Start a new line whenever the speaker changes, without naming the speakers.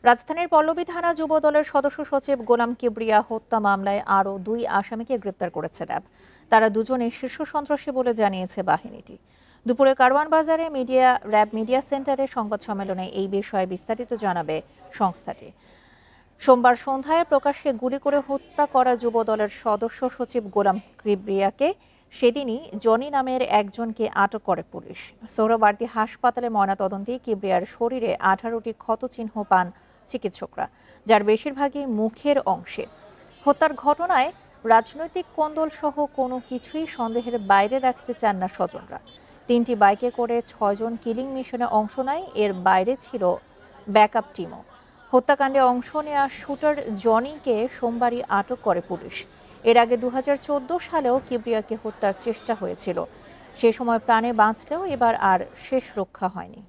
রাজধানীর পল্লবী থানা যুবদলের সদস্য সচিব গোলাম কিবরিয়া হত্যা মামলায় আরও 2 আসামিকে গ্রেপ্তার করেছে র্যাব। তারা দুজনে শীর্ষ সন্ত্রাসী বলে জানিয়েছে বাহিনীটি। দুপুরে কারওয়ান বাজারে র্যাব মিডিয়া সেন্টারে সংবাদ সম্মেলনে এই বিষয়ে বিস্তারিত জানাবে সংস্থাটি। সোমবার সন্ধ্যায় প্রকাশ্যে গুলি করে হত্যা করা যুবদলের সদস্য সচিব গোলাম কিবরিয়াকে সেদিনই জনি নামের একজনকে আটক করে পুলিশ। সোহরাওয়ার্দী হাসপাতালে ময়নাতদন্তে কিবরিয়ার শরীরে 18টি ক্ষতচিহ্ন পান চিকিৎসকরা, যার বেশিরভাগই মুখের অংশে। হত্যার ঘটনায় রাজনৈতিক কোন্দল সহ কোনো কিছুই সন্দেহের বাইরে রাখতে চান না স্বজনরা। 3টি বাইকে করে 6 জন কিলিং মিশনে অংশ নেয়। এর বাইরে ছিল ব্যাকআপ টিমও। হত্যাকাণ্ডে অংশ নেওয়া শুটার জনিকে সোমবারই আটক করে পুলিশ। এর আগে 2014 সালেও কিবরিয়াকে হত্যার চেষ্টা হয়েছিল। সে সময় প্রাণে বাঁচলেও এবার আর শেষ রক্ষা হয়নি।